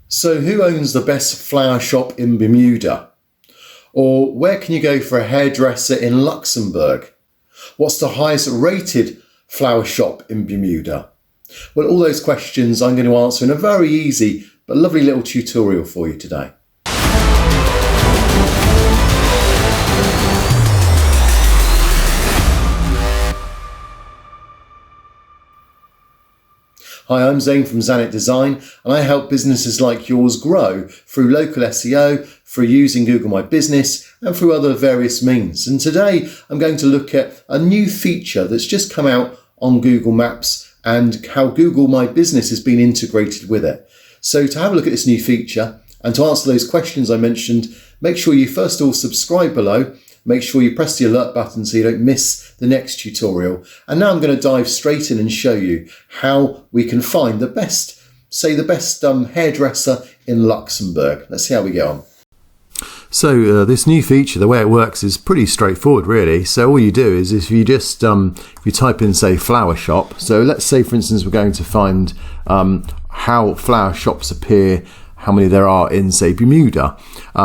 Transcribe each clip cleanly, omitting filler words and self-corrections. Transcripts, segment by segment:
So who owns the best flower shop in Bermuda? Or where can you go for a hairdresser in Luxembourg? What's the highest rated flower shop in Bermuda? Well, all those questions I'm going to answer in a very easy but lovely little tutorial for you today. Hi, I'm Zane from Zanet Design, and I help businesses like yours grow through local SEO, through using Google My Business, and through other various means. And today I'm going to look at a new feature that's just come out on Google Maps and how Google My Business has been integrated with it. So to have a look at this new feature and to answer those questions I mentioned, make sure you first of all subscribe below. Make sure you press the alert button so you don't miss the next tutorial. And now I'm going to dive straight in and show you how we can find the best, hairdresser in Luxembourg. Let's see how we get on. So this new feature, the way it works is pretty straightforward really. So all you do is if you just, if you type in say flower shop. So let's say for instance we're going to find how flower shops appear, how many there are in say Bermuda.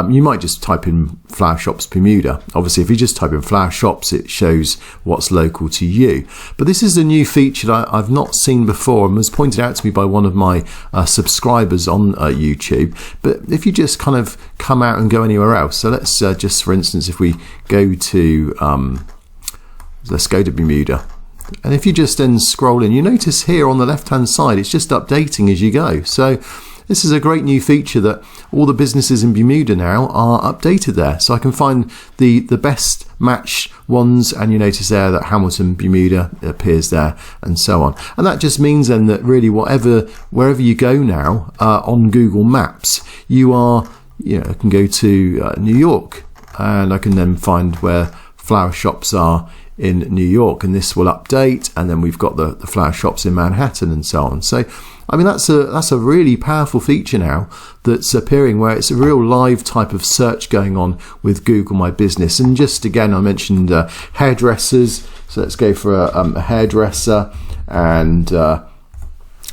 You might just type in flower shops Bermuda. Obviously if you just type in flower shops it shows what's local to you. But this is a new feature that I've not seen before and was pointed out to me by one of my subscribers on YouTube. But if you just kind of come out and go anywhere else, so let's just for instance if we go to let's go to Bermuda. And if you just then scroll in, you notice here on the left hand side it's just updating as you go. So this is a great new feature that all the businesses in Bermuda now are updated there. So I can find the best matched ones, and you notice there that Hamilton, Bermuda appears there and so on. And that just means then that really wherever you go now on Google Maps, I can go to New York and I can then find where flower shops are in New York, and this will update, and then we've got the flower shops in Manhattan and so on. So I mean that's a really powerful feature now that's appearing where it's a real live type of search going on with Google My Business. And just again I mentioned hairdressers, so let's go for a hairdresser, and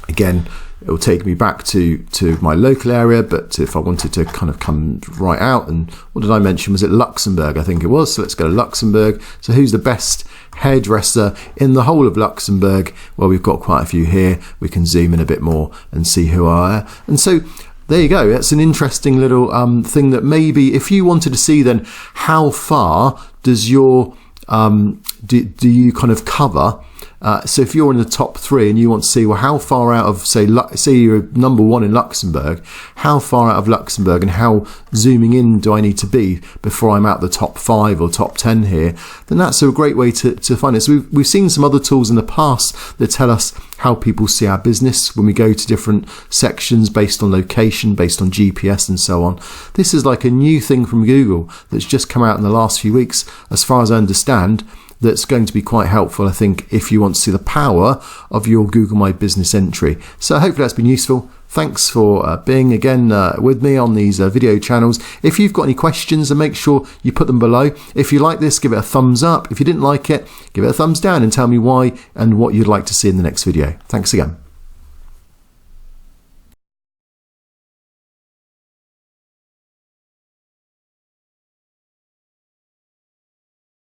again it will take me back to my local area, but if I wanted to kind of come right out, and what did I mention, was it Luxembourg I think it was, so let's go to Luxembourg. So who's the best hairdresser in the whole of Luxembourg? Well, we've got quite a few here. We can zoom in a bit more and see who are there. And so there you go. That's an interesting little thing that maybe if you wanted to see then how far does your do you kind of cover. So if you're in the top 3 and you want to see, well, how far out of, say you're number 1 in Luxembourg, how far out of Luxembourg and how zooming in do I need to be before I'm out the top 5 or top 10 here, then that's a great way to find it. So we've seen some other tools in the past that tell us how people see our business when we go to different sections based on location, based on GPS and so on. This is like a new thing from Google that's just come out in the last few weeks, as far as I understand, that's going to be quite helpful, I think, if you want to see the power of your Google My Business entry. So hopefully that's been useful. Thanks for being again with me on these video channels. If you've got any questions, then make sure you put them below. If you like this, give it a thumbs up. If you didn't like it, give it a thumbs down and tell me why and what you'd like to see in the next video. Thanks again.